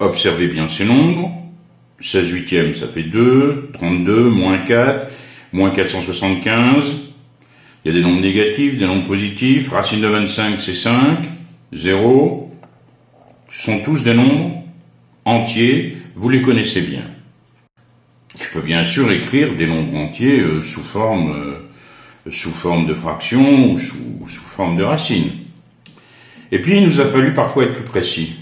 observez bien ces nombres. 16 huitièmes, ça fait 2, 32, moins 4, moins 475. Il y a des nombres négatifs, des nombres positifs. Racine de 25, c'est 5, 0. Ce sont tous des nombres entiers, vous les connaissez bien. Je peux bien sûr écrire des nombres entiers sous forme de fractions ou sous forme de racines. Et puis, il nous a fallu parfois être plus précis.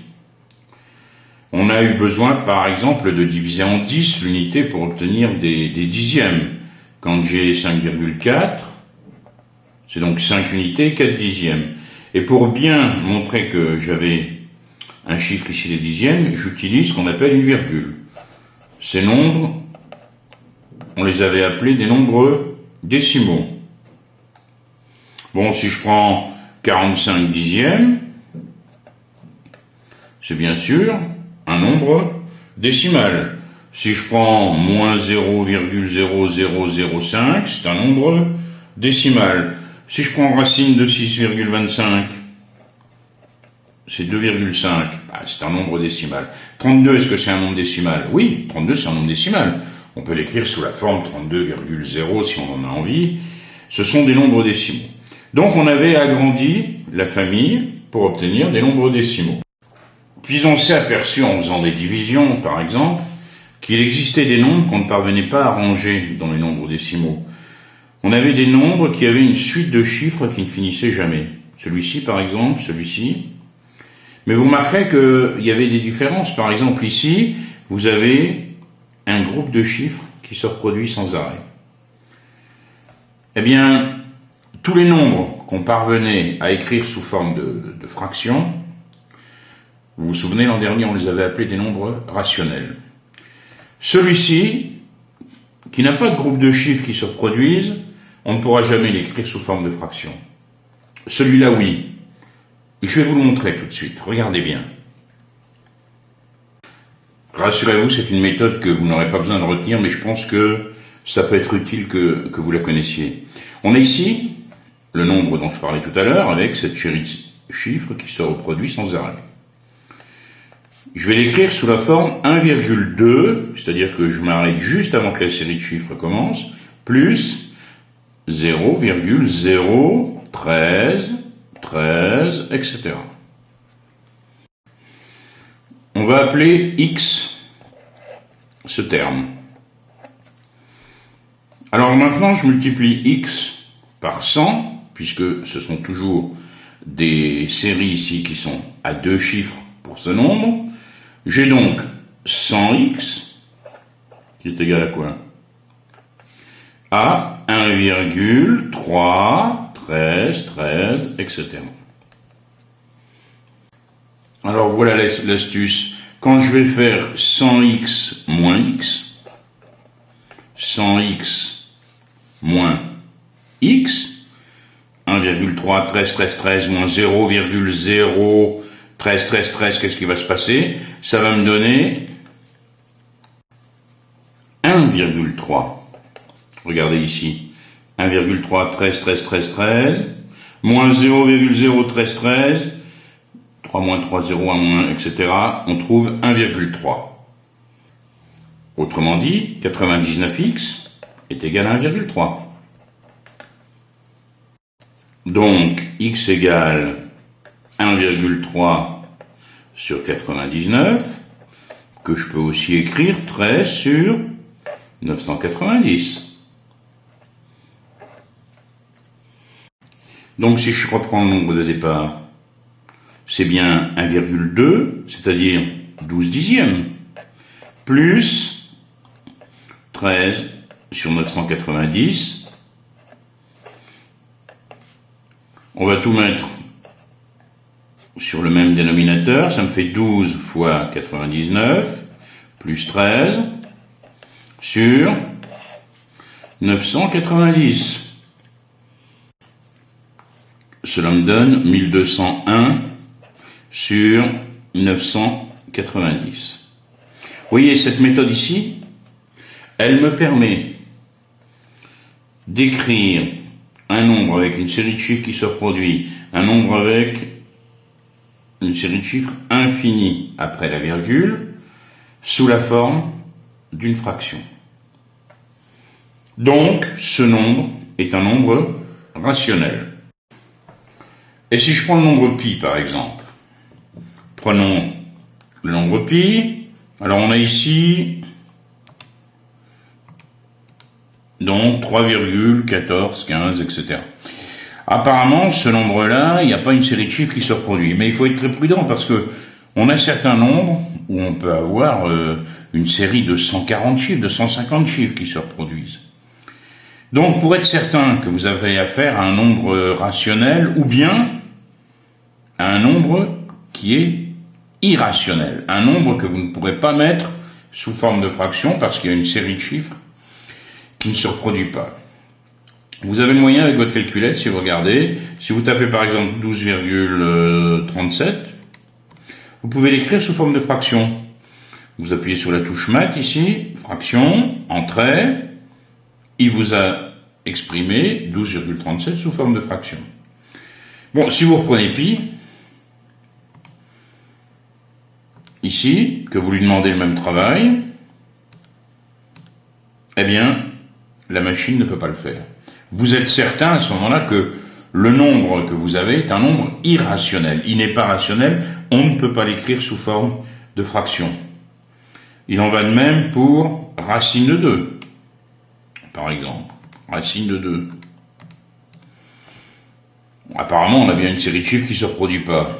On a eu besoin, par exemple, de diviser en 10 l'unité pour obtenir des dixièmes. Quand j'ai 5,4, c'est donc 5 unités, 4 dixièmes. Et pour bien montrer que j'avais un chiffre ici des dixièmes, j'utilise ce qu'on appelle une virgule. Ces nombres, on les avait appelés des nombres décimaux. Bon, si je prends 45 dixièmes, c'est bien sûr un nombre décimal. Si je prends moins 0,0005, c'est un nombre décimal. Si je prends racine de 6,25, c'est 2,5, c'est un nombre décimal. 32, est-ce que c'est un nombre décimal? Oui, 32 c'est un nombre décimal. On peut l'écrire sous la forme 32,0 si on en a envie. Ce sont des nombres décimaux. Donc on avait agrandi la famille pour obtenir des nombres décimaux. Puis on s'est aperçu en faisant des divisions, par exemple, qu'il existait des nombres qu'on ne parvenait pas à ranger dans les nombres décimaux. On avait des nombres qui avaient une suite de chiffres qui ne finissaient jamais. Celui-ci, par exemple, celui-ci. Mais vous remarquerez qu'il y avait des différences. Par exemple, ici, vous avez un groupe de chiffres qui se reproduit sans arrêt. Eh bien, tous les nombres qu'on parvenait à écrire sous forme de fractions, vous vous souvenez, l'an dernier, on les avait appelés des nombres rationnels. Celui-ci, qui n'a pas de groupe de chiffres qui se reproduisent, on ne pourra jamais l'écrire sous forme de fraction. Celui-là, oui. Je vais vous le montrer tout de suite. Regardez bien. Rassurez-vous, c'est une méthode que vous n'aurez pas besoin de retenir, mais je pense que ça peut être utile que vous la connaissiez. On a ici le nombre dont je parlais tout à l'heure, avec cette série de chiffres qui se reproduit sans arrêt. Je vais l'écrire sous la forme 1,2, c'est-à-dire que je m'arrête juste avant que la série de chiffres commence, plus 0,013, 13, etc. On va appeler x ce terme. Alors maintenant, je multiplie x par 100, puisque ce sont toujours des séries ici qui sont à deux chiffres pour ce nombre. J'ai donc 100x, qui est égal à quoi? À 1,3, 13, 13, etc. Alors voilà l'astuce. Quand je vais faire 100x moins x, 100x moins x, 1,3, 13, 13, 13, moins 0,0, 13, 13, 13, qu'est-ce qui va se passer? Ça va me donner 1,3. Regardez ici. 1,3, 13, 13, 13, 13, moins 0,013, 13, 3 moins 3, 0, 1 moins, etc. On trouve 1,3. Autrement dit, 99x est égal à 1,3. Donc, x égale 1,3 sur 99, que je peux aussi écrire 13 sur 990. Donc si je reprends le nombre de départ, c'est bien 1,2, c'est-à-dire 12 dixièmes, plus 13 sur 990. On va tout mettre sur le même dénominateur, ça me fait 12 fois 99, plus 13, sur 990. Cela me donne 1201 sur 990. Vous voyez, cette méthode ici, elle me permet d'écrire un nombre avec une série de chiffres qui se reproduit, un nombre avec une série de chiffres infinie après la virgule, sous la forme d'une fraction. Donc, ce nombre est un nombre rationnel. Et si je prends le nombre pi, par exemple, prenons le nombre pi, alors on a ici donc 3,1415, etc. Apparemment, ce nombre-là, il n'y a pas une série de chiffres qui se reproduit. Mais il faut être très prudent parce que on a certains nombres où on peut avoir une série de 140 chiffres, de 150 chiffres qui se reproduisent. Donc, pour être certain que vous avez affaire à un nombre rationnel ou bien à un nombre qui est irrationnel, un nombre que vous ne pourrez pas mettre sous forme de fraction parce qu'il y a une série de chiffres qui ne se reproduit pas. Vous avez le moyen avec votre calculette, si vous regardez, si vous tapez par exemple 12,37, vous pouvez l'écrire sous forme de fraction. Vous appuyez sur la touche Math ici, fraction, entrée, il vous a exprimé 12,37 sous forme de fraction. Bon, si vous reprenez pi, ici, que vous lui demandez le même travail, eh bien, la machine ne peut pas le faire. Vous êtes certain à ce moment-là que le nombre que vous avez est un nombre irrationnel. Il n'est pas rationnel, on ne peut pas l'écrire sous forme de fraction. Il en va de même pour racine de 2, par exemple. Racine de 2. Apparemment, on a bien une série de chiffres qui ne se reproduit pas.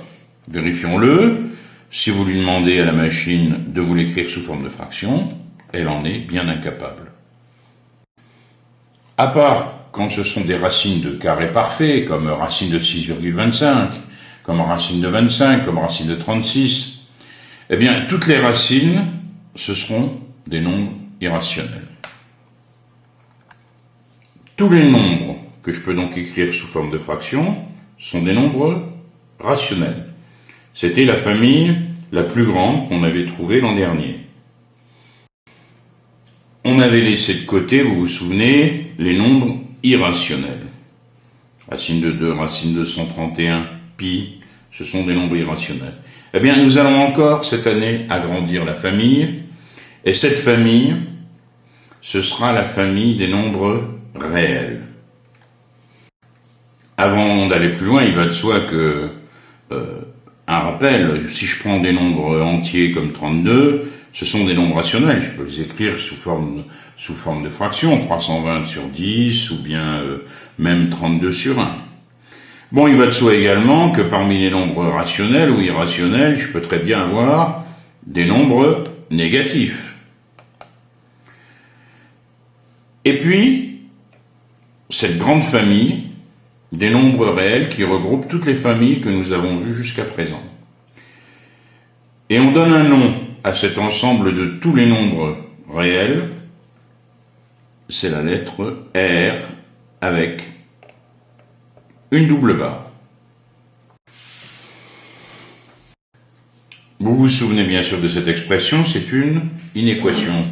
Vérifions-le. Si vous lui demandez à la machine de vous l'écrire sous forme de fraction, elle en est bien incapable. À part quand ce sont des racines de carré parfait, comme racine de 6,25, comme racine de 25, comme racine de 36, eh bien, toutes les racines, ce seront des nombres irrationnels. Tous les nombres que je peux donc écrire sous forme de fraction sont des nombres rationnels. C'était la famille la plus grande qu'on avait trouvée l'an dernier. On avait laissé de côté, vous vous souvenez, les nombres irrationnels. Racine de 2, racine de 131, pi, ce sont des nombres irrationnels. Eh bien, nous allons encore, cette année, agrandir la famille, et cette famille, ce sera la famille des nombres réels. Avant d'aller plus loin, il va de soi que, un rappel, si je prends des nombres entiers comme 32, ce sont des nombres rationnels, je peux les écrire sous forme de fraction, 320 sur 10, ou bien même 32 sur 1. Bon, il va de soi également que parmi les nombres rationnels ou irrationnels, je peux très bien avoir des nombres négatifs. Et puis, cette grande famille des nombres réels qui regroupe toutes les familles que nous avons vues jusqu'à présent. Et on donne un nom à cet ensemble de tous les nombres réels, c'est la lettre R avec une double barre. Vous vous souvenez bien sûr de cette expression, c'est une inéquation.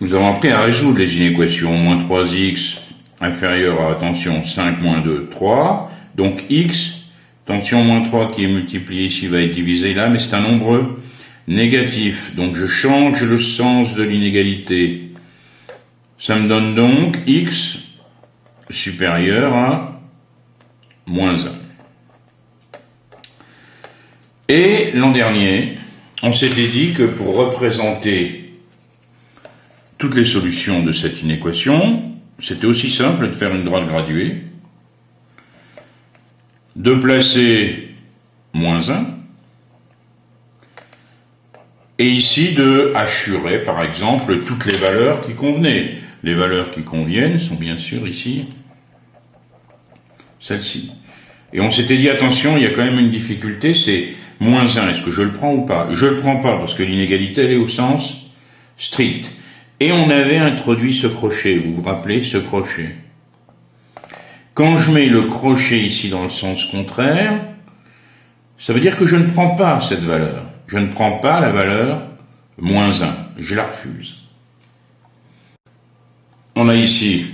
Nous avons appris à résoudre les inéquations. Moins 3x inférieur à, attention, 5 moins 2, 3. Donc x, attention, moins 3 qui est multiplié ici va être divisé là, mais c'est un nombre négatif. Donc je change le sens de l'inégalité. Ça me donne donc x supérieur à moins 1. Et l'an dernier, on s'était dit que pour représenter toutes les solutions de cette inéquation, c'était aussi simple de faire une droite graduée, de placer moins 1, et ici de assurer, par exemple, toutes les valeurs qui convenaient. Les valeurs qui conviennent sont bien sûr ici celles-ci. Et on s'était dit, attention, il y a quand même une difficulté, c'est moins 1, est-ce que je le prends ou pas? Je le prends pas, parce que l'inégalité, elle est au sens strict. Et on avait introduit ce crochet, vous vous rappelez, ce crochet. Quand je mets le crochet ici dans le sens contraire, ça veut dire que je ne prends pas cette valeur. Je ne prends pas la valeur moins 1, je la refuse. On a ici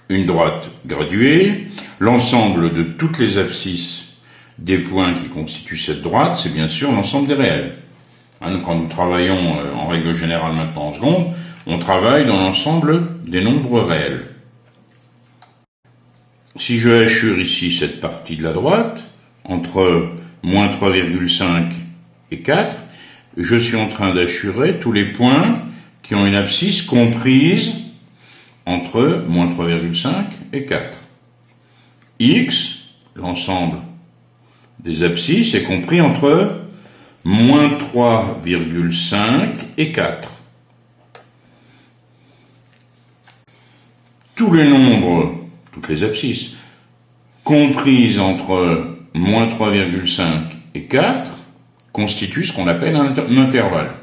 une droite graduée, l'ensemble de toutes les abscisses des points qui constituent cette droite, c'est bien sûr l'ensemble des réels. Quand nous travaillons en règle générale maintenant en seconde, on travaille dans l'ensemble des nombres réels. Si je hachure ici cette partie de la droite, entre moins 3,5 et 4, je suis en train d'hachurer tous les points qui ont une abscisse comprise entre moins 3,5 et 4. X, l'ensemble des abscisses, est compris entre moins 3,5 et 4. Tous les nombres, toutes les abscisses, comprises entre moins 3,5 et 4, constituent ce qu'on appelle un intervalle.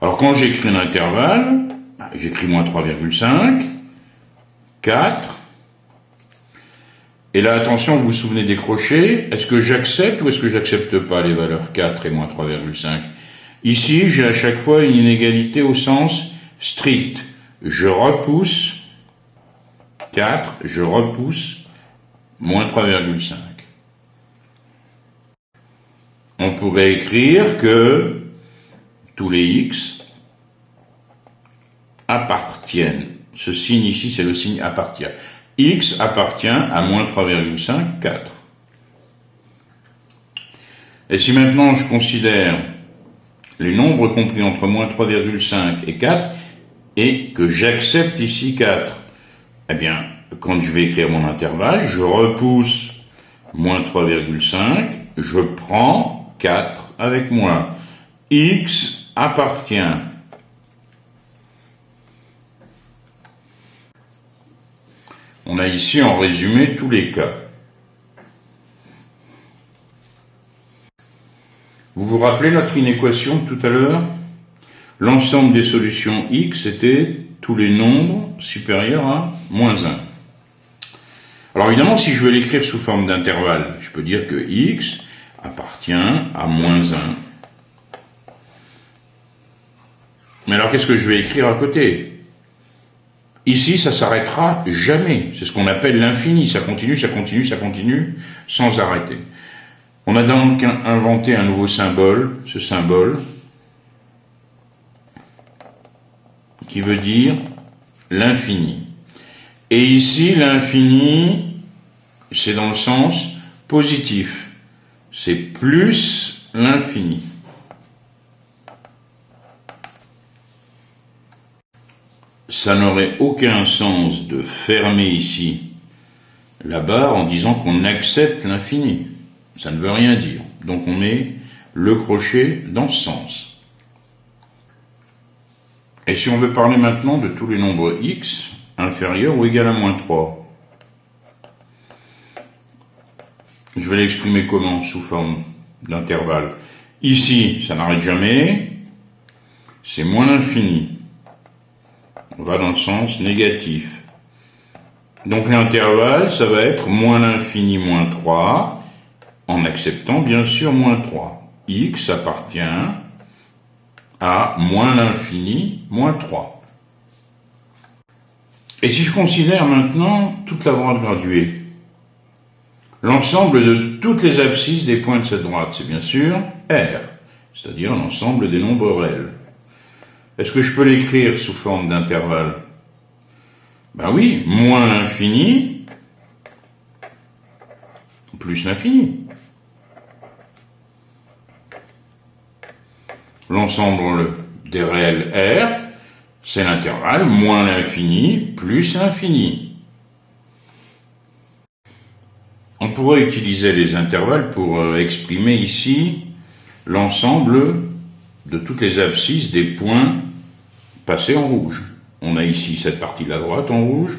Alors quand j'écris un intervalle, j'écris moins 3,5, 4, et là attention, vous vous souvenez des crochets, est-ce que j'accepte ou est-ce que j'accepte pas les valeurs 4 et moins 3,5? Ici, j'ai à chaque fois une inégalité au sens strict. Je repousse 4, je repousse moins 3,5. On pourrait écrire que tous les x appartiennent. Ce signe ici, c'est le signe appartient. X appartient à moins 3,5, 4. Et si maintenant je considère les nombres compris entre moins 3,5 et 4, et que j'accepte ici 4, eh bien, quand je vais écrire mon intervalle, je repousse moins 3,5, je prends 4 avec moi. X appartient. On a ici en résumé tous les cas. Vous vous rappelez notre inéquation de tout à l'heure? L'ensemble des solutions x était tous les nombres supérieurs à moins 1. Alors évidemment, si je veux l'écrire sous forme d'intervalle, je peux dire que x appartient à moins 1. Mais alors qu'est-ce que je vais écrire à côté? Ici, ça s'arrêtera jamais. C'est ce qu'on appelle l'infini. Ça continue, ça continue, ça continue, sans arrêter. On a donc inventé un nouveau symbole, ce symbole, qui veut dire l'infini. Et ici, l'infini, c'est dans le sens positif. C'est plus l'infini. Ça n'aurait aucun sens de fermer ici la barre en disant qu'on accepte l'infini. Ça ne veut rien dire. Donc on met le crochet dans ce sens. Et si on veut parler maintenant de tous les nombres x inférieurs ou égal à moins 3, je vais l'exprimer comment? Sous forme d'intervalle. Ici, ça n'arrête jamais, c'est moins l'infini. On va dans le sens négatif. Donc l'intervalle, ça va être moins l'infini moins 3, en acceptant bien sûr moins 3. X appartient à moins l'infini moins 3. Et si je considère maintenant toute la droite graduée, l'ensemble de toutes les abscisses des points de cette droite, c'est bien sûr R, c'est-à-dire l'ensemble des nombres réels. Est-ce que je peux l'écrire sous forme d'intervalle? Ben oui, moins l'infini plus l'infini. L'ensemble des réels R, c'est l'intervalle moins l'infini plus l'infini. On pourrait utiliser les intervalles pour exprimer ici l'ensemble de toutes les abscisses des points passés en rouge. On a ici cette partie de la droite en rouge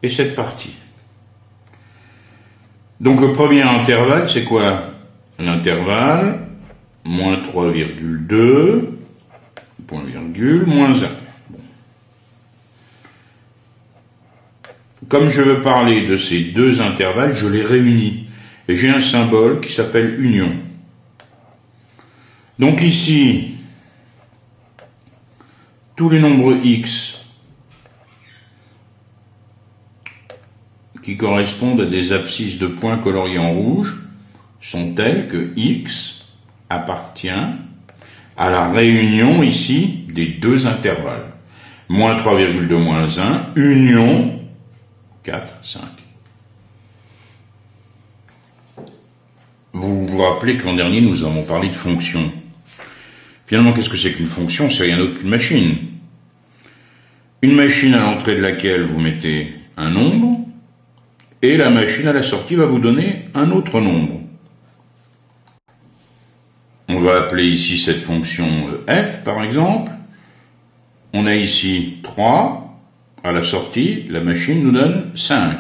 et cette partie. Donc le premier intervalle, c'est quoi? L'intervalle moins 3,2, point virgule, moins 1. Bon. Comme je veux parler de ces deux intervalles, je les réunis. Et j'ai un symbole qui s'appelle union. Donc ici, tous les nombres x qui correspondent à des abscisses de points coloriés en rouge sont tels que x appartient à la réunion ici des deux intervalles. Moins 3,2 moins 1, union 4, 5. Vous vous rappelez que l'an dernier, nous avons parlé de fonction. Finalement, qu'est-ce que c'est qu'une fonction? C'est rien d'autre qu'une machine. Une machine à l'entrée de laquelle vous mettez un nombre, et la machine à la sortie va vous donner un autre nombre. On va appeler ici cette fonction f, par exemple. On a ici 3, à la sortie, la machine nous donne 5.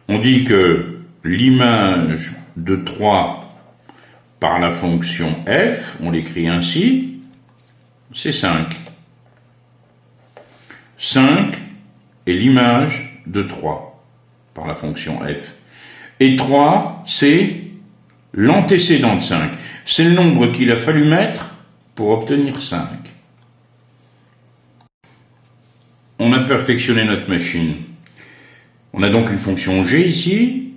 On dit que l'image de 3 par la fonction f, on l'écrit ainsi, c'est 5. 5 est l'image de 3 par la fonction f. Et 3, c'est l'antécédent de 5. C'est le nombre qu'il a fallu mettre pour obtenir 5. On a perfectionné notre machine. On a donc une fonction g ici.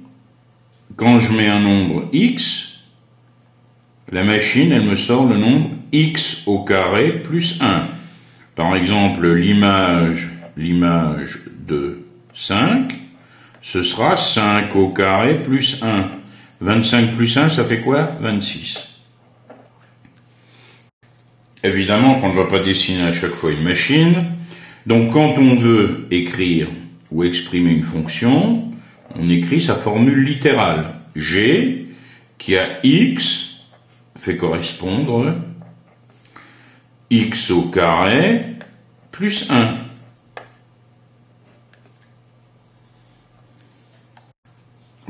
Quand je mets un nombre x, la machine, elle me sort le nombre x au carré plus 1. Par exemple, l'image de 5, ce sera 5 au carré plus 1. 25 plus 1, ça fait quoi? 26. Évidemment qu'on ne va pas dessiner à chaque fois une machine. Donc quand on veut écrire ou exprimer une fonction, on écrit sa formule littérale. G, qui a x, fait correspondre x au carré plus 1.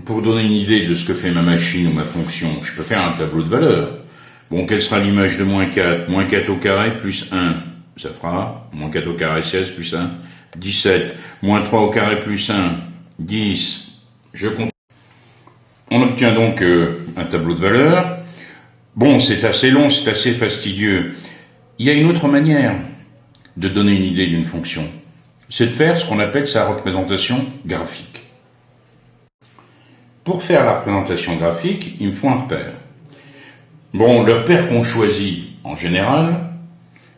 Pour donner une idée de ce que fait ma machine ou ma fonction, je peux faire un tableau de valeurs. Bon, quelle sera l'image de moins 4? Moins 4 au carré plus 1. Ça fera moins 4 au carré 16 plus 1, 17. Moins 3 au carré plus 1, 10. Je compte. On obtient donc un tableau de valeurs. Bon, c'est assez long, c'est assez fastidieux. Il y a une autre manière de donner une idée d'une fonction. C'est de faire ce qu'on appelle sa représentation graphique. Pour faire la représentation graphique, il me faut un repère. Bon, le repère qu'on choisit en général,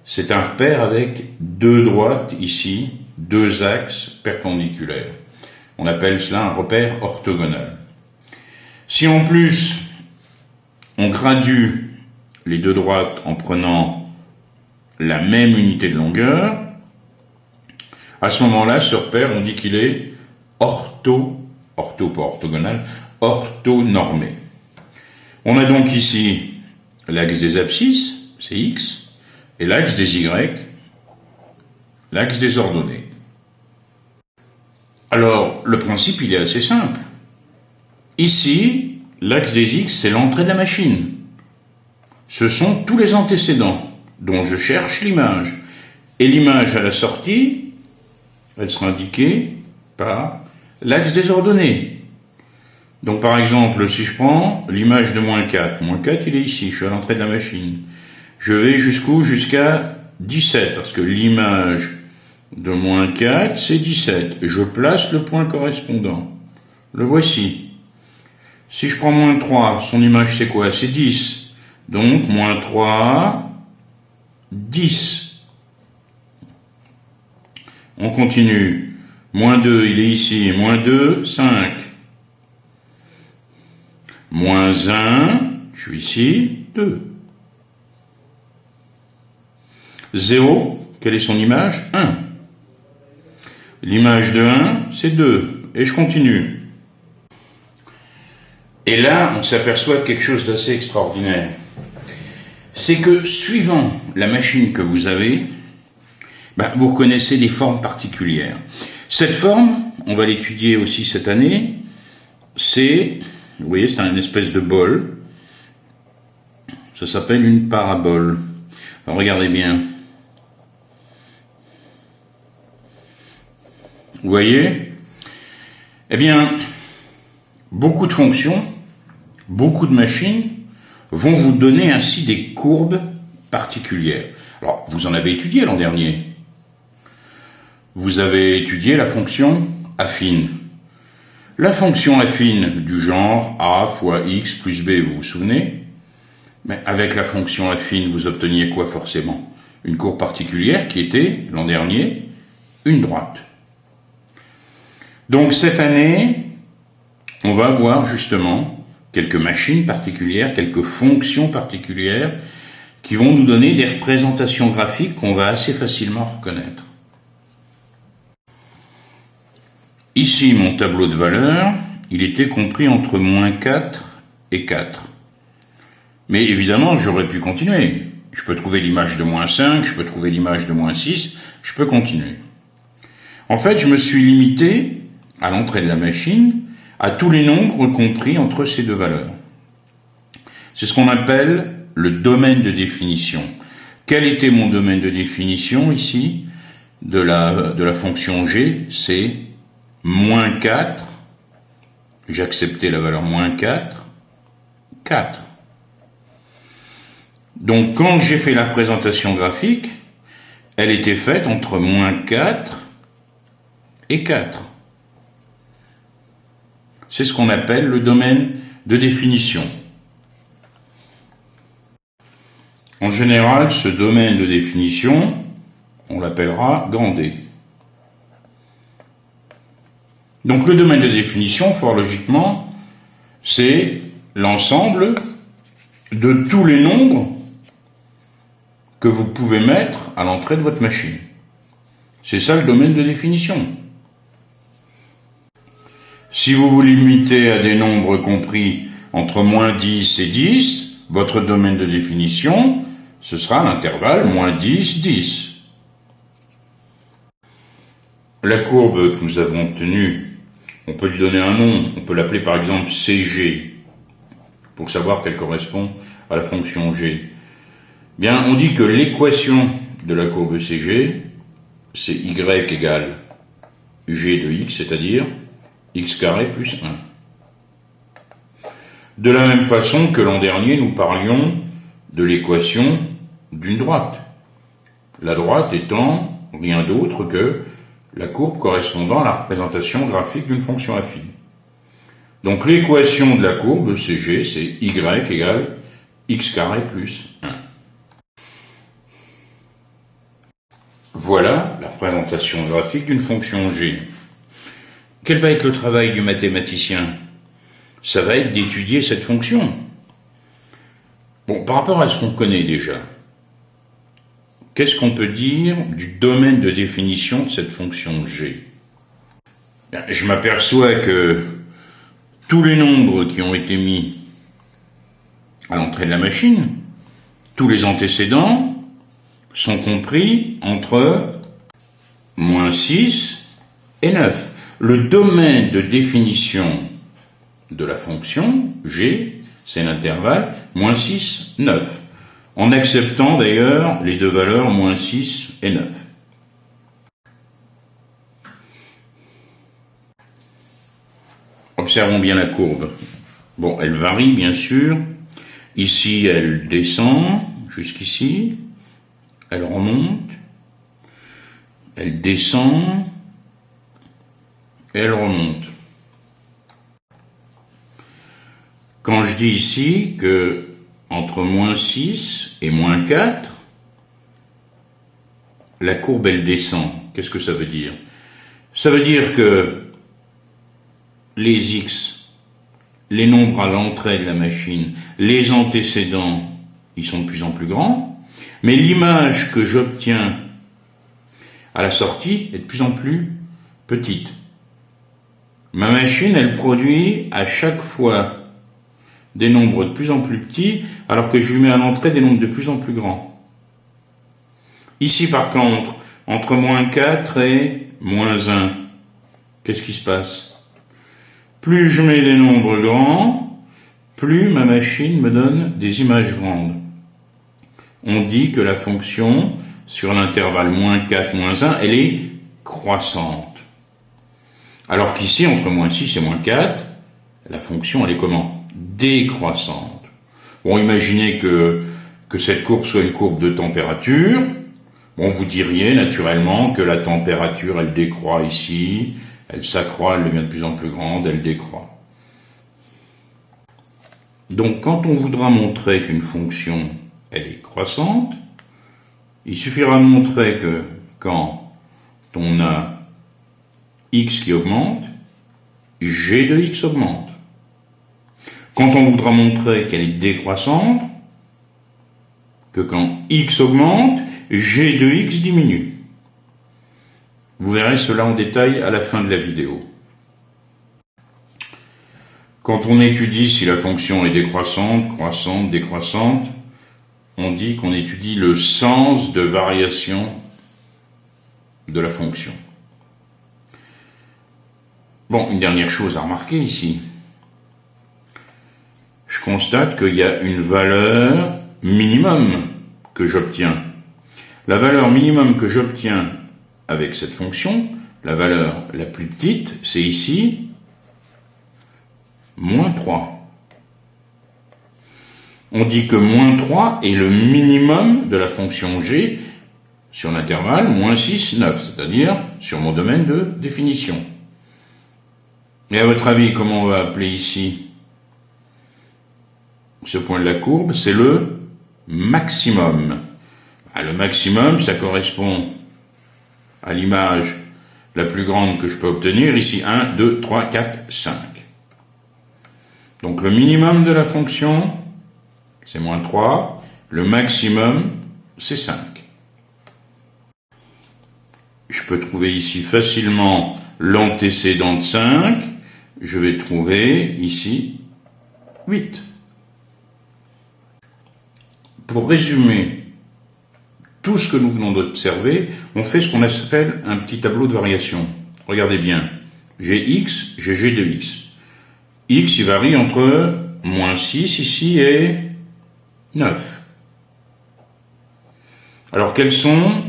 c'est un repère avec deux droites ici, deux axes perpendiculaires. On appelle cela un repère orthogonal. Si en plus on gradue les deux droites en prenant la même unité de longueur, à ce moment-là, ce repère, on dit qu'il est ortho pas orthogonal, orthonormé. On a donc ici l'axe des abscisses, c'est x, et l'axe des y, l'axe des ordonnées. Alors, le principe, il est assez simple. Ici, l'axe des x, c'est l'entrée de la machine. Ce sont tous les antécédents dont je cherche l'image. Et l'image à la sortie, elle sera indiquée par l'axe des ordonnées. Donc par exemple, si je prends l'image de moins 4 il est ici, je suis à l'entrée de la machine. Je vais jusqu'où? Jusqu'à 17, parce que l'image de moins 4, c'est 17. Et je place le point correspondant. Le voici. Si je prends moins 3, son image c'est quoi? C'est 10. Donc moins 3, 10. On continue. Moins 2, il est ici. Moins 2, 5. Moins 1, je suis ici, 2. 0, quelle est son image? 1. L'image de 1, c'est 2. Et je continue. Et là, on s'aperçoit de quelque chose d'assez extraordinaire. C'est que, suivant la machine que vous avez, vous reconnaissez des formes particulières. Cette forme, on va l'étudier aussi cette année, c'est, vous voyez, c'est une espèce de bol. Ça s'appelle une parabole. Alors, regardez bien. Vous voyez? Eh bien, beaucoup de fonctions, beaucoup de machines vont vous donner ainsi des courbes particulières. Alors, vous en avez étudié l'an dernier. Vous avez étudié la fonction affine. La fonction affine du genre a fois x plus b, vous vous souvenez? Mais avec la fonction affine, vous obteniez quoi forcément? Une courbe particulière qui était, l'an dernier, une droite. Donc cette année, on va voir justement quelques machines particulières, quelques fonctions particulières qui vont nous donner des représentations graphiques qu'on va assez facilement reconnaître. Ici, mon tableau de valeurs, il était compris entre moins 4 et 4. Mais évidemment, j'aurais pu continuer. Je peux trouver l'image de moins 5, je peux trouver l'image de moins 6, je peux continuer. En fait, je me suis limité, à l'entrée de la machine, à tous les nombres compris entre ces deux valeurs. C'est ce qu'on appelle le domaine de définition. Quel était mon domaine de définition ici de la fonction g? C'est moins 4, j'ai accepté la valeur moins 4, 4. Donc quand j'ai fait la représentation graphique, elle était faite entre moins 4 et 4. C'est ce qu'on appelle le domaine de définition. En général, ce domaine de définition, on l'appellera grand D. Donc le domaine de définition, fort logiquement, c'est l'ensemble de tous les nombres que vous pouvez mettre à l'entrée de votre machine. C'est ça le domaine de définition. Si vous vous limitez à des nombres compris entre moins 10 et 10, votre domaine de définition, ce sera l'intervalle moins 10, 10. La courbe que nous avons obtenue, on peut lui donner un nom, on peut l'appeler par exemple CG, pour savoir qu'elle correspond à la fonction G. Bien, on dit que l'équation de la courbe CG, c'est y égale g de x, c'est-à-dire x carré plus 1. De la même façon que l'an dernier, nous parlions de l'équation d'une droite. La droite étant rien d'autre que la courbe correspondant à la représentation graphique d'une fonction affine. Donc l'équation de la courbe CG, c'est y égale x carré plus 1. Voilà la représentation graphique d'une fonction G. Quel va être le travail du mathématicien? Ça va être d'étudier cette fonction. Bon, par rapport à ce qu'on connaît déjà, qu'est-ce qu'on peut dire du domaine de définition de cette fonction G? Je m'aperçois que tous les nombres qui ont été mis à l'entrée de la machine, tous les antécédents, sont compris entre moins 6 et 9. Le domaine de définition de la fonction g, c'est l'intervalle moins 6, 9, en acceptant d'ailleurs les deux valeurs moins 6 et 9. Observons bien la courbe. Bon, elle varie bien sûr. Ici, elle descend jusqu'ici. Elle remonte. Elle descend. Et elle remonte. Quand je dis ici que entre moins 6 et moins 4, la courbe elle descend, qu'est-ce que ça veut dire? Ça veut dire que les x, les nombres à l'entrée de la machine, les antécédents, ils sont de plus en plus grands, mais l'image que j'obtiens à la sortie est de plus en plus petite. Ma machine, elle produit à chaque fois des nombres de plus en plus petits, alors que je lui mets à l'entrée des nombres de plus en plus grands. Ici, par contre, entre moins 4 et moins 1, qu'est-ce qui se passe? Plus je mets des nombres grands, plus ma machine me donne des images grandes. On dit que la fonction, sur l'intervalle moins 4, moins 1, elle est croissante. Alors qu'ici, entre moins 6 et moins 4, la fonction, elle est comment? Décroissante. Bon, imaginez que cette courbe soit une courbe de température. Bon, vous diriez naturellement que la température, elle décroît ici, elle s'accroît, elle devient de plus en plus grande, elle décroît. Donc quand on voudra montrer qu'une fonction elle est croissante, il suffira de montrer que quand on a x qui augmente, g de x augmente. Quand on voudra montrer qu'elle est décroissante, que quand x augmente, g de x diminue. Vous verrez cela en détail à la fin de la vidéo. Quand on étudie si la fonction est décroissante, croissante, décroissante, on dit qu'on étudie le sens de variation de la fonction. Bon, une dernière chose à remarquer ici. Je constate qu'il y a une valeur minimum que j'obtiens. La valeur minimum que j'obtiens avec cette fonction, la valeur la plus petite, c'est ici, moins 3. On dit que moins 3 est le minimum de la fonction g sur l'intervalle moins 6, 9, c'est-à-dire sur mon domaine de définition. Et à votre avis, comment on va appeler ici ce point de la courbe? C'est le maximum. Le maximum, ça correspond à l'image la plus grande que je peux obtenir, ici 1, 2, 3, 4, 5. Donc le minimum de la fonction, c'est moins 3, le maximum, c'est 5. Je peux trouver ici facilement l'antécédent de 5, je vais trouver ici 8. Pour résumer tout ce que nous venons d'observer, on fait ce qu'on appelle un petit tableau de variation. Regardez bien, j'ai x, j'ai g de x. X, il varie entre moins 6 ici et 9. Alors, quels sont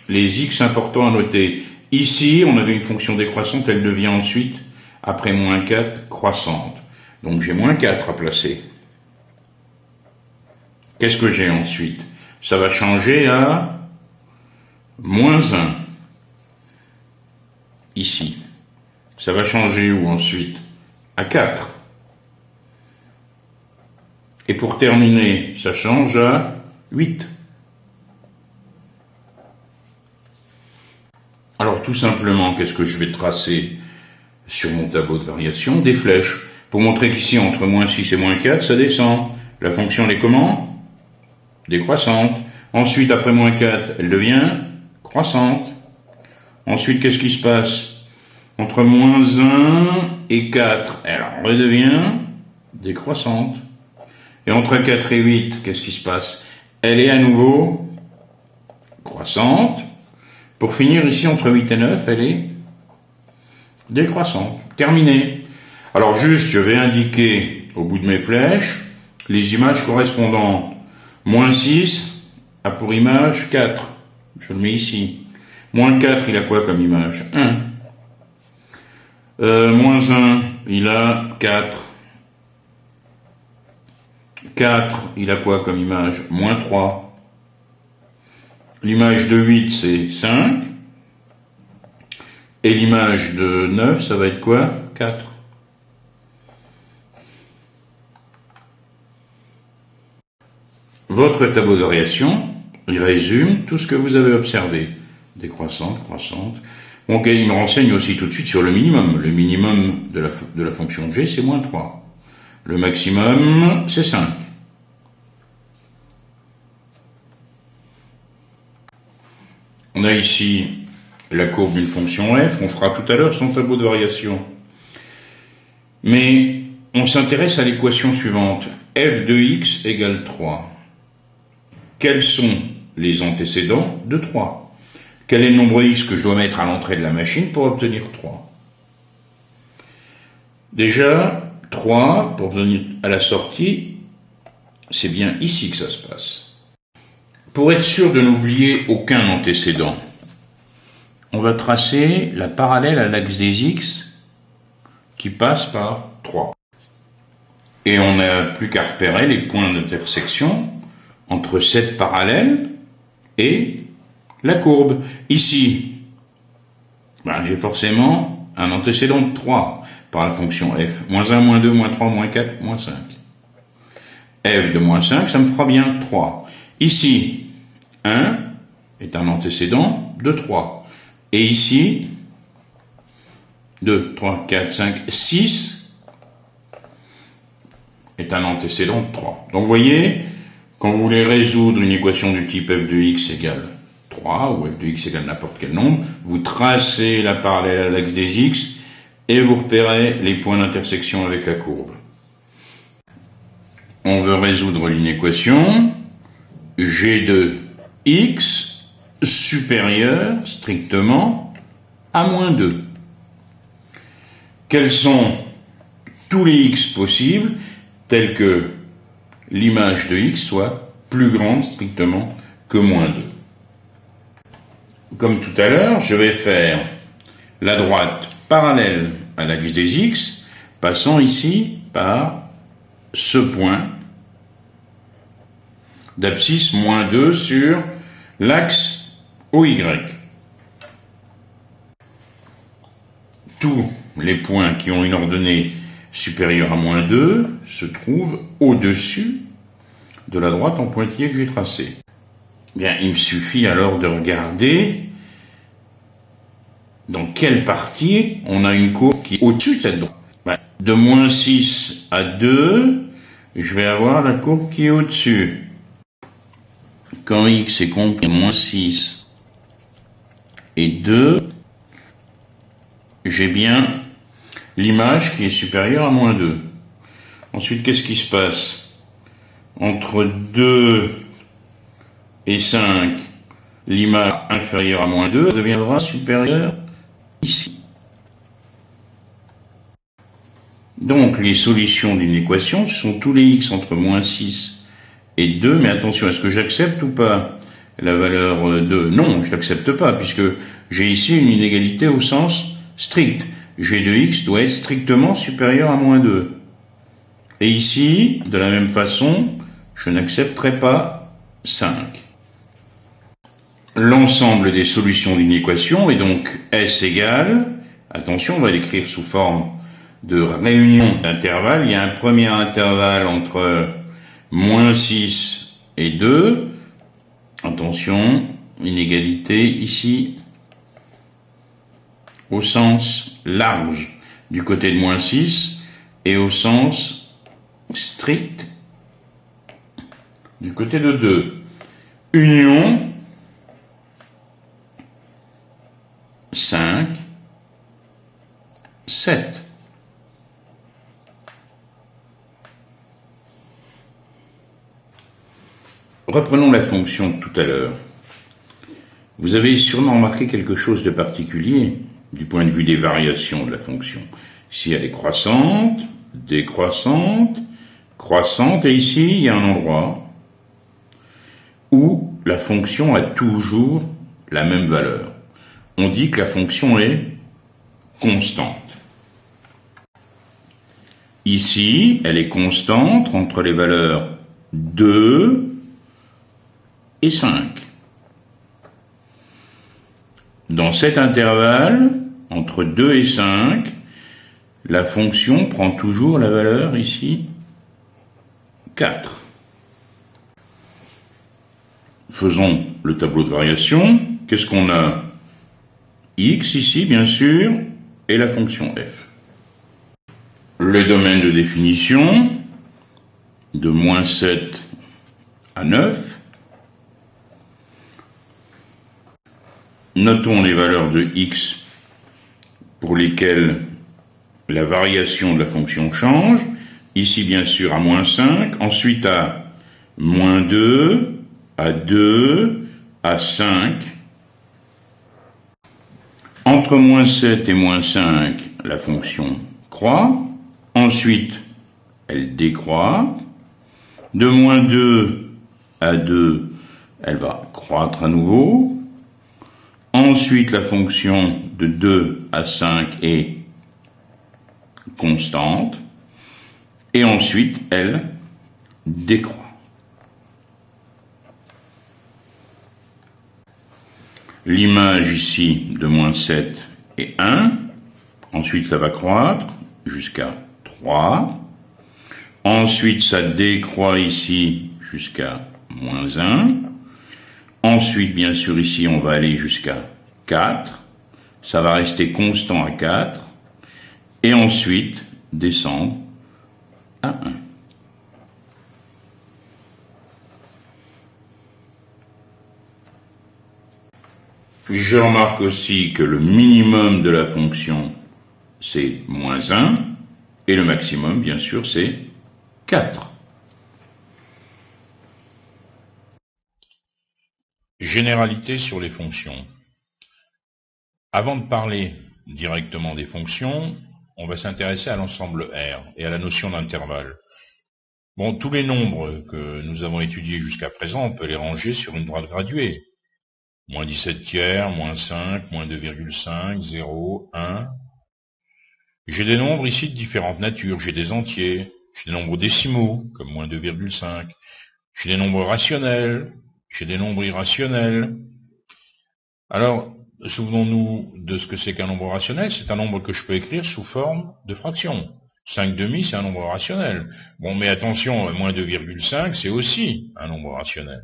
les x importants à noter? Ici, on avait une fonction décroissante, elle devient ensuite, après moins 4, croissante. Donc, j'ai moins 4 à placer. Qu'est-ce que j'ai ensuite? Ça va changer à moins 1. Ici. Ça va changer où ensuite? À 4. Et pour terminer, ça change à 8. Alors tout simplement, qu'est-ce que je vais tracer sur mon tableau de variation? Des flèches. Pour montrer qu'ici, entre moins 6 et moins 4, ça descend. La fonction, elle est comment? Décroissante. Ensuite, après moins 4, elle devient croissante. Ensuite, qu'est-ce qui se passe? Entre moins 1 et 4, elle redevient décroissante. Et entre 4 et 8, qu'est-ce qui se passe? Elle est à nouveau croissante. Pour finir ici, entre 8 et 9, elle est décroissante. Terminé. Alors juste, je vais indiquer au bout de mes flèches les images correspondantes. Moins 6 a pour image 4. Je le mets ici. Moins 4, il a quoi comme image? 1. Moins 1, il a 4. 4, il a quoi comme image? Moins 3. L'image de 8, c'est 5. Et l'image de 9, ça va être quoi? 4. Votre tableau de variation, il résume tout ce que vous avez observé. Décroissante, croissante. Donc il me renseigne aussi tout de suite sur le minimum. Le minimum de la fonction g, c'est moins 3. Le maximum, c'est 5. On a ici la courbe d'une fonction f. On fera tout à l'heure son tableau de variation. Mais on s'intéresse à l'équation suivante. F de x égale 3. Quels sont les antécédents de 3? Quel est le nombre x que je dois mettre à l'entrée de la machine pour obtenir 3? Déjà, 3, pour obtenir à la sortie, c'est bien ici que ça se passe. Pour être sûr de n'oublier aucun antécédent, on va tracer la parallèle à l'axe des x qui passe par 3. Et on n'a plus qu'à repérer les points d'intersection entre cette parallèle et la courbe. Ici, j'ai forcément un antécédent de 3 par la fonction f. Moins 1, moins 2, moins 3, moins 4, moins 5. f de moins 5, ça me fera bien 3. Ici, 1 est un antécédent de 3. Et ici, 2, 3, 4, 5, 6 est un antécédent de 3. Donc vous voyez, quand vous voulez résoudre une équation du type f de x égale 3, ou f de x égale n'importe quel nombre, vous tracez la parallèle à l'axe des x et vous repérez les points d'intersection avec la courbe. On veut résoudre une équation g de x supérieur strictement à moins 2. Quels sont tous les x possibles tels que l'image de x soit plus grande strictement que moins 2. Comme tout à l'heure, je vais faire la droite parallèle à l'axe des x, passant ici par ce point d'abscisse moins 2 sur l'axe OY. Tous les points qui ont une ordonnée supérieure à moins 2 se trouvent au-dessus de la droite en pointillé que j'ai tracée. Bien, il me suffit alors de regarder dans quelle partie on a une courbe qui est au-dessus de cette droite. De moins 6 à 2, je vais avoir la courbe qui est au-dessus. Quand x est compris moins 6 et 2, j'ai bien l'image qui est supérieure à moins 2. Ensuite, qu'est-ce qui se passe? Entre 2 et 5, l'image inférieure à moins 2 deviendra supérieure ici. Donc, les solutions d'une équation, ce sont tous les x entre moins 6 et 2, mais attention, est-ce que j'accepte ou pas la valeur 2? Non, je l'accepte pas, puisque j'ai ici une inégalité au sens strict. G de x doit être strictement supérieur à moins 2. Et ici, de la même façon, je n'accepterai pas 5. L'ensemble des solutions d'une équation est donc S égale, attention, on va l'écrire sous forme de réunion d'intervalles. Il y a un premier intervalle entre moins 6 et 2. Attention, inégalité ici au sens large du côté de moins 6 et au sens strict du côté de 2. Union 5, 7. Reprenons la fonction de tout à l'heure. Vous avez sûrement remarqué quelque chose de particulier du point de vue des variations de la fonction. Ici, elle est croissante, décroissante, croissante, et ici, il y a un endroit où la fonction a toujours la même valeur. On dit que la fonction est constante. Ici, elle est constante entre les valeurs 2 et 5. Dans cet intervalle, entre 2 et 5, la fonction prend toujours la valeur ici 4. Faisons le tableau de variation. Qu'est-ce qu'on a? X ici, bien sûr, et la fonction f. Le domaine de définition, de moins 7 à 9. Notons les valeurs de x pour lesquelles la variation de la fonction change. Ici, bien sûr, à moins 5, ensuite à moins 2, à 2, à 5. Entre moins 7 et moins 5, la fonction croît. Ensuite, elle décroît. De moins 2 à 2, elle va croître à nouveau. Ensuite, la fonction de 2 à 5 est constante. Et ensuite, elle décroît. L'image ici de moins 7 est 1. Ensuite, ça va croître jusqu'à 3. Ensuite, ça décroît ici jusqu'à moins 1. Ensuite, bien sûr, ici, on va aller jusqu'à 4. Ça va rester constant à 4. Et ensuite, descendre à 1. Je remarque aussi que le minimum de la fonction, c'est moins 1, et le maximum, bien sûr, c'est 4. Généralité sur les fonctions. Avant de parler directement des fonctions, on va s'intéresser à l'ensemble R et à la notion d'intervalle. Bon, tous les nombres que nous avons étudiés jusqu'à présent, on peut les ranger sur une droite graduée. Moins 17 tiers, moins 5, moins 2,5, 0, 1. J'ai des nombres ici de différentes natures. J'ai des entiers, j'ai des nombres décimaux, comme moins 2,5. J'ai des nombres rationnels, j'ai des nombres irrationnels. Alors, souvenons-nous de ce que c'est qu'un nombre rationnel. C'est un nombre que je peux écrire sous forme de fraction. 5 demi, c'est un nombre rationnel. Bon, mais attention, moins 2,5, c'est aussi un nombre rationnel.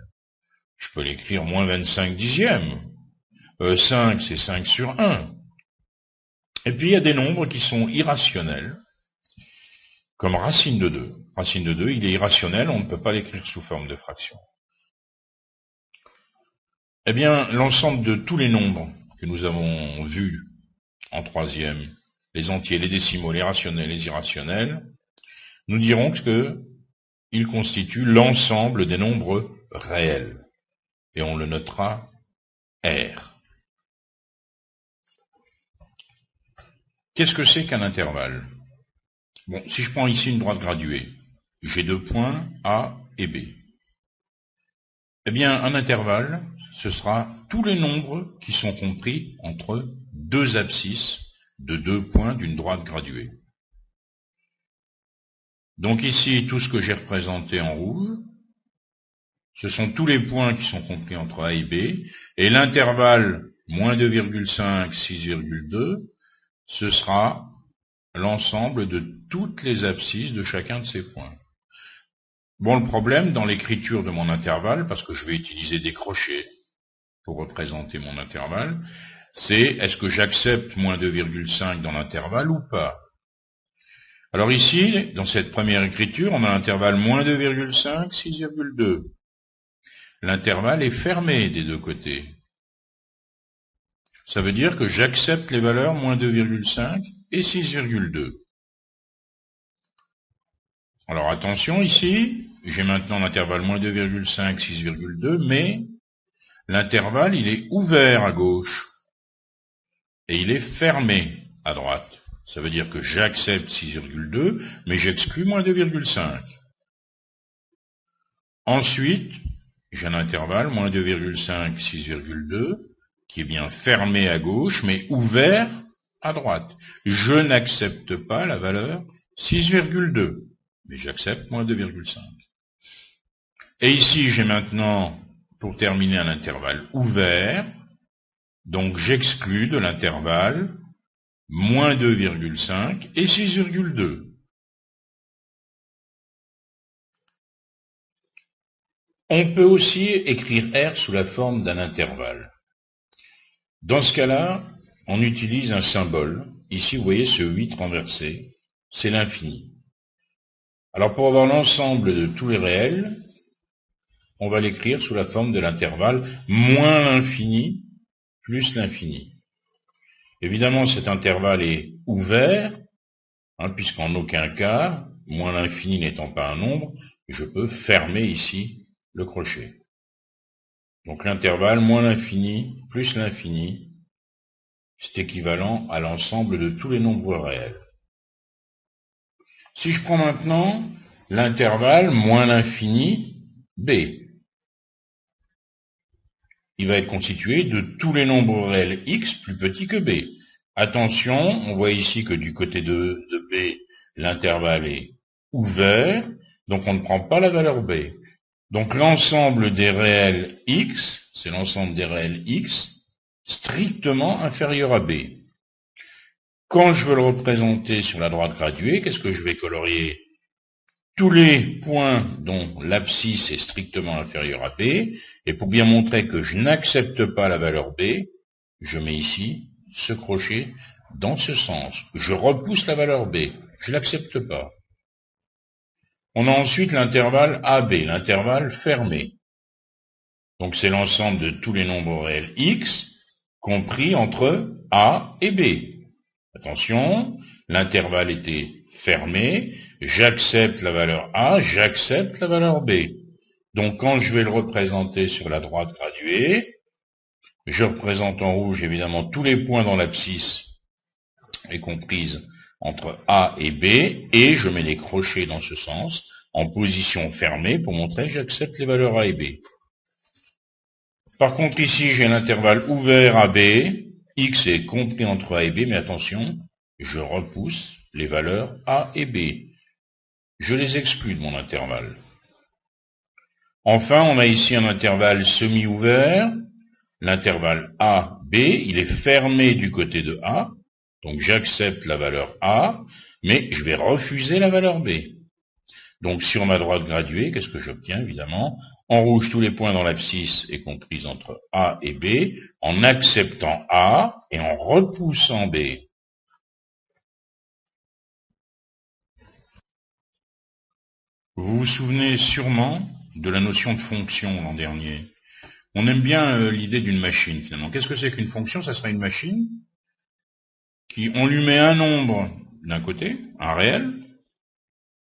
Je peux l'écrire moins 25 dixièmes. 5, c'est 5 sur 1. Et puis, il y a des nombres qui sont irrationnels, comme racine de 2. Racine de 2, il est irrationnel, on ne peut pas l'écrire sous forme de fraction. Eh bien, l'ensemble de tous les nombres que nous avons vus en troisième, les entiers, les décimaux, les rationnels, les irrationnels, nous dirons qu'ils constituent l'ensemble des nombres réels. Et on le notera R. Qu'est-ce que c'est qu'un intervalle? Bon, si je prends ici une droite graduée, j'ai deux points A et B. Eh bien, un intervalle, ce sera tous les nombres qui sont compris entre deux abscisses de deux points d'une droite graduée. Donc ici, tout ce que j'ai représenté en rouge, ce sont tous les points qui sont compris entre A et B, et l'intervalle moins 2,5, 6,2, ce sera l'ensemble de toutes les abscisses de chacun de ces points. Bon, le problème dans l'écriture de mon intervalle, parce que je vais utiliser des crochets pour représenter mon intervalle, c'est est-ce que j'accepte moins 2,5 dans l'intervalle ou pas? Alors ici, dans cette première écriture, on a l'intervalle moins 2,5, 6,2. L'intervalle est fermé des deux côtés. Ça veut dire que j'accepte les valeurs moins 2,5 et 6,2. Alors attention ici, j'ai maintenant l'intervalle moins 2,5, 6,2, mais l'intervalle, il est ouvert à gauche et il est fermé à droite. Ça veut dire que j'accepte 6,2, mais j'exclus moins 2,5. Ensuite, j'ai un intervalle, moins 2,5, 6,2, qui est bien fermé à gauche, mais ouvert à droite. Je n'accepte pas la valeur 6,2, mais j'accepte moins 2,5. Et ici, j'ai maintenant, pour terminer, un intervalle ouvert, donc j'exclus de l'intervalle moins 2,5 et 6,2. On peut aussi écrire R sous la forme d'un intervalle. Dans ce cas-là, on utilise un symbole. Ici, vous voyez ce 8 renversé, c'est l'infini. Alors, pour avoir l'ensemble de tous les réels, on va l'écrire sous la forme de l'intervalle moins l'infini plus l'infini. Évidemment, cet intervalle est ouvert, puisqu'en aucun cas, moins l'infini n'étant pas un nombre, je peux fermer ici le crochet. Donc l'intervalle moins l'infini plus l'infini, c'est équivalent à l'ensemble de tous les nombres réels. Si je prends maintenant l'intervalle moins l'infini b, il va être constitué de tous les nombres réels x plus petits que b. Attention, on voit ici que du côté de b, l'intervalle est ouvert, donc on ne prend pas la valeur b. Donc l'ensemble des réels x, c'est l'ensemble des réels x, strictement inférieur à b. Quand je veux le représenter sur la droite graduée, qu'est-ce que je vais colorier? tous les points dont l'abscisse est strictement inférieure à B, et pour bien montrer que je n'accepte pas la valeur B, je mets ici ce crochet dans ce sens. Je repousse la valeur B, je l'accepte pas. On a ensuite l'intervalle AB, l'intervalle fermé. Donc c'est l'ensemble de tous les nombres réels X, compris entre A et B. Attention, l'intervalle était fermé, j'accepte la valeur A, j'accepte la valeur B. Donc quand je vais le représenter sur la droite graduée, je représente en rouge évidemment tous les points dans l'abscisse, y comprise entre A et B, et je mets les crochets dans ce sens, en position fermée, pour montrer que j'accepte les valeurs A et B. Par contre, ici, j'ai l'intervalle ouvert à B, X est compris entre A et B, mais attention, je repousse les valeurs A et B. Je les exclus de mon intervalle. Enfin, on a ici un intervalle semi-ouvert, l'intervalle A, B, il est fermé du côté de A, donc j'accepte la valeur A, mais je vais refuser la valeur B. Donc sur ma droite graduée, qu'est-ce que j'obtiens évidemment? En rouge, tous les points dans l'abscisse est comprise entre A et B, en acceptant A et en repoussant B. Vous vous souvenez sûrement de la notion de fonction l'an dernier. On aime bien l'idée d'une machine finalement. Qu'est-ce que c'est qu'une fonction? Ça sera une machine qui, on lui met un nombre d'un côté, un réel,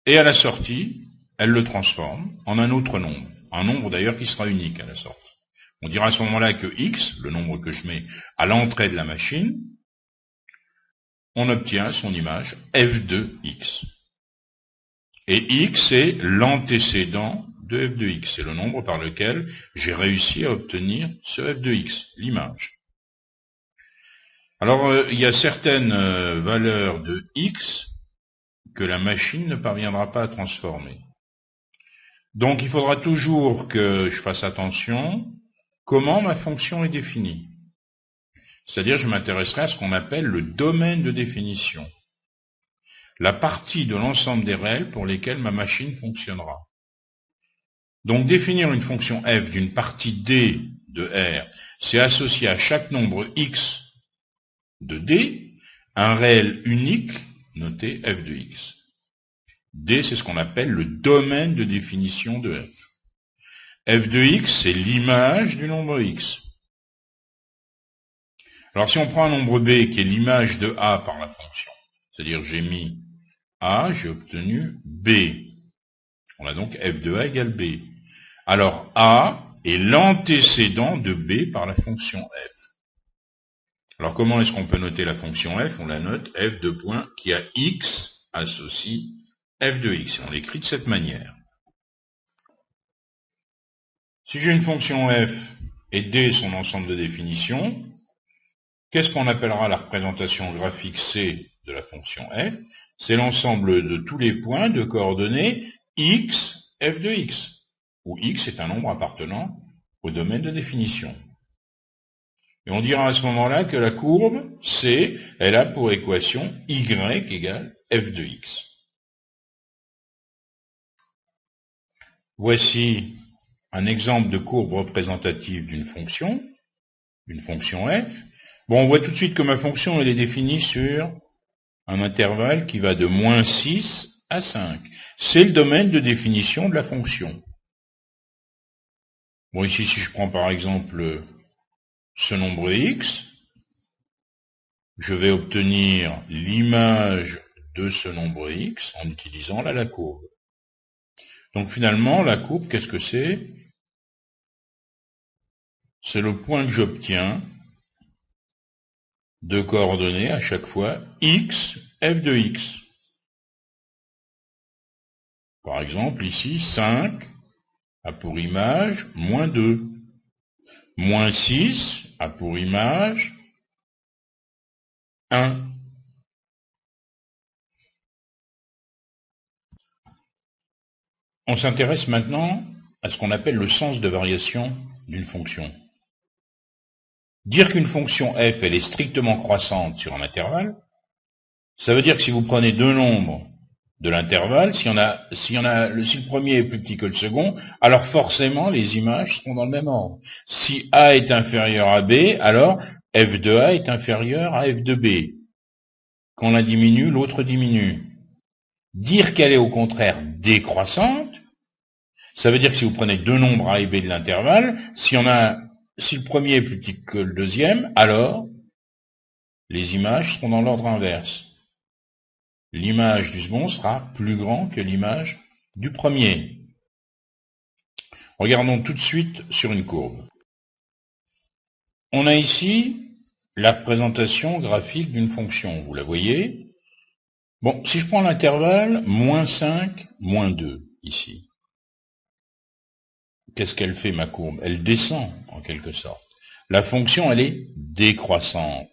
et à la sortie, elle le transforme en un autre nombre. Un nombre d'ailleurs qui sera unique à la sortie. On dira à ce moment-là que x, le nombre que je mets à l'entrée de la machine, on obtient son image f de x. Et x est l'antécédent de f de x. C'est le nombre par lequel j'ai réussi à obtenir ce f de x, l'image. Alors, il y a certaines valeurs de x que la machine ne parviendra pas à transformer. Donc, il faudra toujours que je fasse attention comment ma fonction est définie. C'est-à-dire, je m'intéresserai à ce qu'on appelle le domaine de définition. La partie de l'ensemble des réels pour lesquels ma machine fonctionnera. Donc, définir une fonction f d'une partie D de R, c'est associer à chaque nombre x de D un réel unique noté f de x. D, c'est ce qu'on appelle le domaine de définition de f. F de x, c'est l'image du nombre x. Alors, si on prend un nombre b qui est l'image de a par la fonction, c'est-à-dire j'ai mis a, j'ai obtenu b. On a donc f de a égale b. Alors, a est l'antécédent de b par la fonction f. Alors, comment est-ce qu'on peut noter la fonction f? On la note f de point qui a x associe f de x. Et on l'écrit de cette manière. Si j'ai une fonction f et d son ensemble de définition, qu'est-ce qu'on appellera la représentation graphique C de la fonction f? C'est l'ensemble de tous les points de coordonnées x, f de x, où x est un nombre appartenant au domaine de définition. Et on dira à ce moment-là que la courbe C, elle a pour équation y égale f de x. Voici un exemple de courbe représentative d'une fonction f. Bon, on voit tout de suite que ma fonction, elle est définie sur un intervalle qui va de moins 6 à 5. C'est le domaine de définition de la fonction. Bon, ici, si je prends par exemple ce nombre x, je vais obtenir l'image de ce nombre x en utilisant là la courbe. Donc finalement, la courbe, qu'est-ce que c'est? C'est le point que j'obtiens de coordonnées à chaque fois x, f de x. Par exemple, ici, 5 a pour image moins 2. Moins 6 a pour image 1. On s'intéresse maintenant à ce qu'on appelle le sens de variation d'une fonction. Dire qu'une fonction f, elle est strictement croissante sur un intervalle, ça veut dire que si vous prenez deux nombres de l'intervalle, si le premier est plus petit que le second, alors forcément les images seront dans le même ordre. Si A est inférieur à B, alors f de A est inférieur à f de B. Quand l'un diminue, l'autre diminue. Dire qu'elle est au contraire décroissante, ça veut dire que si vous prenez deux nombres A et B de l'intervalle, si le premier est plus petit que le deuxième, alors les images seront dans l'ordre inverse. L'image du second sera plus grande que l'image du premier. Regardons tout de suite sur une courbe. On a ici la représentation graphique d'une fonction, vous la voyez. Bon, si je prends l'intervalle moins 5, moins 2, ici, qu'est-ce qu'elle fait ma courbe? Elle descend, en quelque sorte. La fonction, elle est décroissante.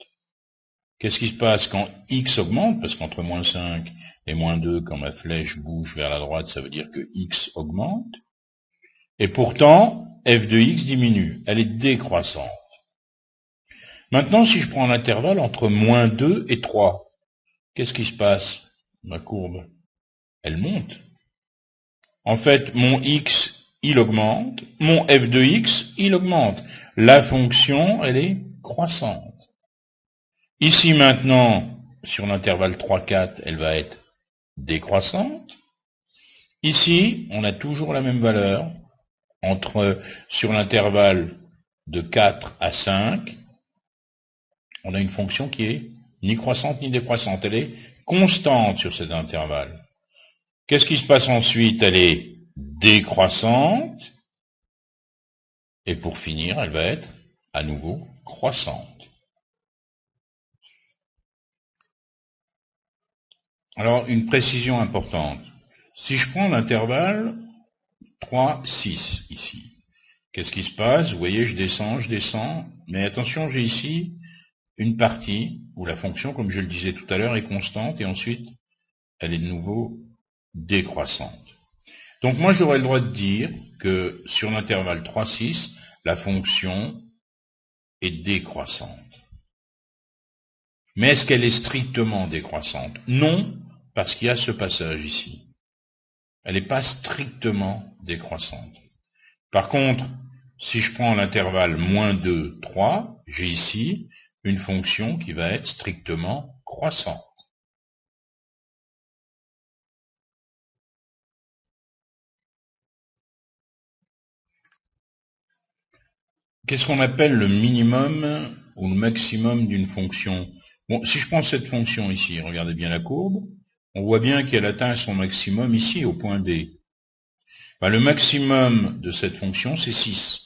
Qu'est-ce qui se passe quand x augmente? Parce qu'entre moins 5 et moins 2, quand ma flèche bouge vers la droite, ça veut dire que x augmente. Et pourtant, f de x diminue. Elle est décroissante. Maintenant, si je prends l'intervalle entre moins 2 et 3, qu'est-ce qui se passe? Ma courbe, elle monte. En fait, mon x, il augmente. Mon f de x, il augmente. La fonction, elle est croissante. Ici maintenant, sur l'intervalle 3-4, elle va être décroissante. Ici, on a toujours la même valeur. Sur l'intervalle de 4 à 5, on a une fonction qui est ni croissante ni décroissante. Elle est constante sur cet intervalle. Qu'est-ce qui se passe ensuite? Elle est décroissante. Et pour finir, elle va être à nouveau croissante. Alors, une précision importante. Si je prends l'intervalle 3, 6, ici, qu'est-ce qui se passe? Vous voyez, je descends, mais attention, j'ai ici une partie où la fonction, comme je le disais tout à l'heure, est constante, et ensuite, elle est de nouveau décroissante. Donc moi, j'aurais le droit de dire que sur l'intervalle 3, 6, la fonction est décroissante. Mais est-ce qu'elle est strictement décroissante? Non, parce qu'il y a ce passage ici. Elle n'est pas strictement décroissante. Par contre, si je prends l'intervalle moins 2, 3, j'ai ici une fonction qui va être strictement croissante. Qu'est-ce qu'on appelle le minimum ou le maximum d'une fonction? Bon, si je prends cette fonction ici, regardez bien la courbe, on voit bien qu'elle atteint son maximum ici, au point B. Ben, le maximum de cette fonction, c'est 6.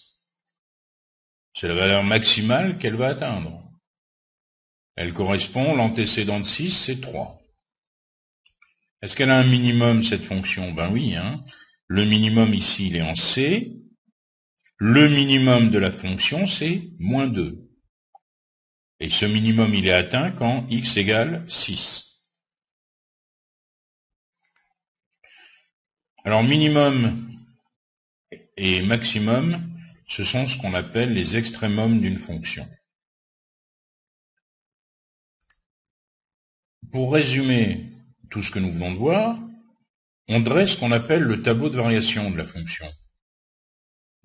C'est la valeur maximale qu'elle va atteindre. Elle correspond, l'antécédent de 6, c'est 3. Est-ce qu'elle a un minimum, cette fonction? Ben oui, hein. Le minimum ici, il est en C. Le minimum de la fonction, c'est moins 2. Et ce minimum, il est atteint quand x égale 6. Alors, minimum et maximum, ce sont ce qu'on appelle les extrémums d'une fonction. Pour résumer tout ce que nous venons de voir, on dresse ce qu'on appelle le tableau de variation de la fonction.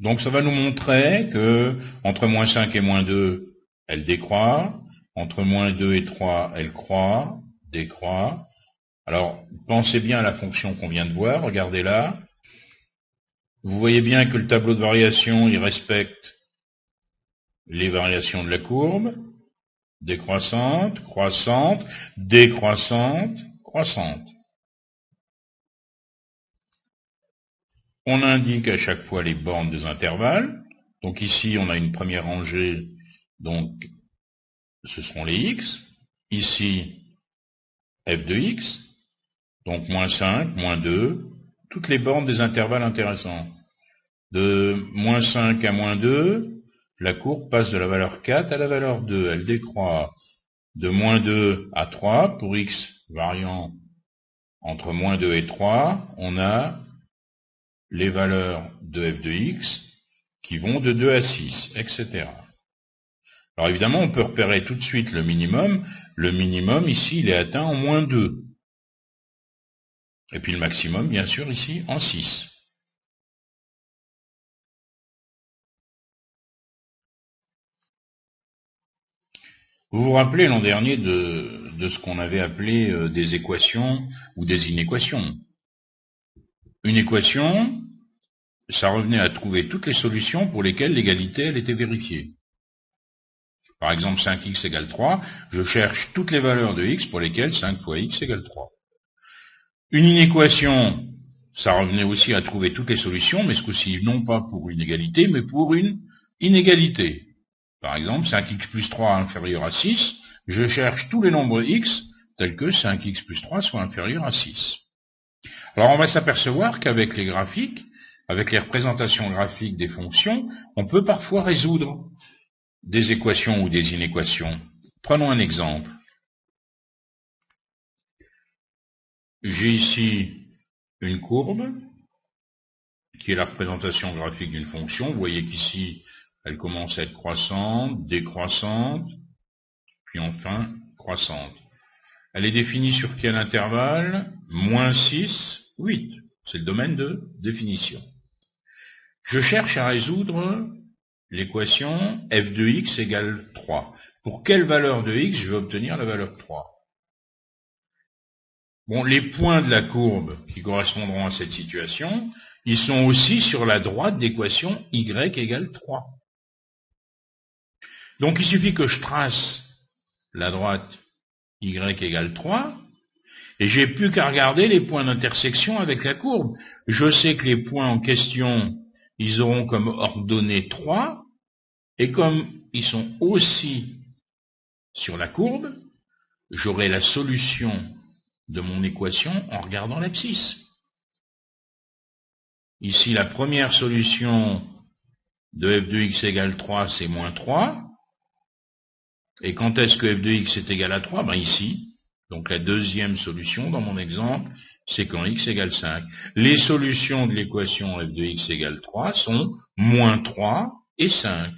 Donc ça va nous montrer que entre moins 5 et moins 2, elle décroît. Entre moins 2 et 3, elle croît, décroît. Alors, pensez bien à la fonction qu'on vient de voir, regardez là. Vous voyez bien que le tableau de variation, il respecte les variations de la courbe. Décroissante, croissante, décroissante, croissante. On indique à chaque fois les bornes des intervalles. Donc ici, on a une première rangée, donc ce seront les x. Ici, f de x, donc moins 5, moins 2, toutes les bornes des intervalles intéressants. De moins 5 à moins 2, la courbe passe de la valeur 4 à la valeur 2. Elle décroît de moins 2 à 3. Pour x variant entre moins 2 et 3, on a les valeurs de f de x qui vont de 2 à 6, etc. Alors évidemment, on peut repérer tout de suite le minimum. Le minimum, ici, il est atteint en moins 2. Et puis le maximum, bien sûr, ici, en 6. Vous vous rappelez l'an dernier de ce qu'on avait appelé des équations ou des inéquations. Une équation, ça revenait à trouver toutes les solutions pour lesquelles l'égalité, elle était vérifiée. Par exemple, 5x égale 3, je cherche toutes les valeurs de x pour lesquelles 5 fois x égale 3. Une inéquation, ça revenait aussi à trouver toutes les solutions, mais ce coup-ci, non pas pour une égalité, mais pour une inégalité. Par exemple, 5x plus 3 inférieur à 6, je cherche tous les nombres x tels que 5x plus 3 soit inférieur à 6. Alors on va s'apercevoir qu'avec les graphiques, avec les représentations graphiques des fonctions, on peut parfois résoudre des équations ou des inéquations. Prenons un exemple. J'ai ici une courbe qui est la représentation graphique d'une fonction. Vous voyez qu'ici, elle commence à être croissante, décroissante, puis enfin croissante. Elle est définie sur quel intervalle? Moins 6, 8. C'est le domaine de définition. Je cherche à résoudre l'équation f de x égale 3. Pour quelle valeur de x je vais obtenir la valeur 3? Bon, les points de la courbe qui correspondront à cette situation, ils sont aussi sur la droite d'équation y égale 3. Donc il suffit que je trace la droite y égale 3, et j'ai plus qu'à regarder les points d'intersection avec la courbe. Je sais que les points en question, ils auront comme ordonnée 3, et comme ils sont aussi sur la courbe, j'aurai la solution de mon équation en regardant l'abscisse. Ici, la première solution de f de x égale 3, c'est moins 3. Et quand est-ce que f de x est égal à 3? Ben ici. Donc la deuxième solution dans mon exemple, c'est quand x égale 5. Les solutions de l'équation f de x égale 3 sont moins 3 et 5.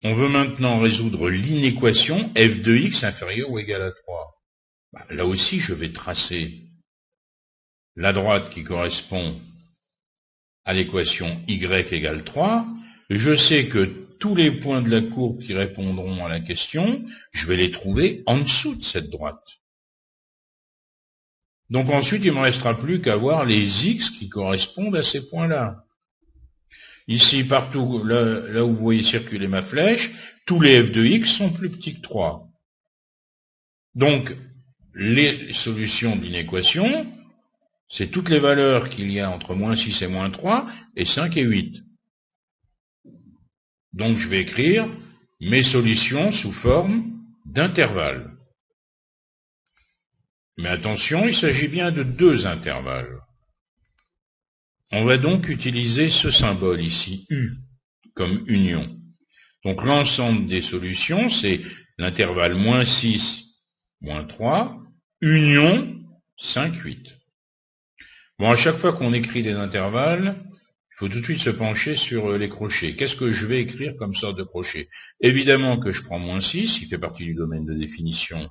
On veut maintenant résoudre l'inéquation f de x inférieur ou égal à 3. Ben, là aussi, je vais tracer la droite qui correspond à l'équation y égale 3. Je sais que tous les points de la courbe qui répondront à la question, je vais les trouver en dessous de cette droite. Donc ensuite, il ne me restera plus qu'à voir les x qui correspondent à ces points-là. Ici, partout, là où vous voyez circuler ma flèche, tous les f de x sont plus petits que 3. Donc, les solutions de l'inéquation, c'est toutes les valeurs qu'il y a entre moins 6 et moins 3, et 5 et 8. Donc je vais écrire mes solutions sous forme d'intervalles. Mais attention, il s'agit bien de deux intervalles. On va donc utiliser ce symbole ici, U, comme union. Donc l'ensemble des solutions, c'est l'intervalle moins 6, moins 3, union 5, 8. Bon, à chaque fois qu'on écrit des intervalles, il faut tout de suite se pencher sur les crochets. Qu'est-ce que je vais écrire comme sorte de crochet? Évidemment que je prends moins 6, qui fait partie du domaine de définition,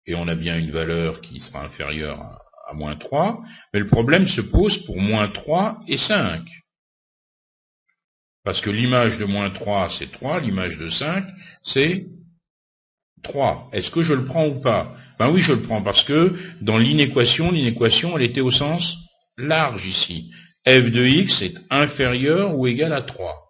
et on a bien une valeur qui sera inférieure à moins 3, mais le problème se pose pour moins 3 et 5. Parce que l'image de moins 3, c'est 3, l'image de 5, c'est 3. Est-ce que je le prends ou pas? Ben oui, je le prends, parce que dans l'inéquation, elle était au sens large ici. F de x est inférieur ou égal à 3.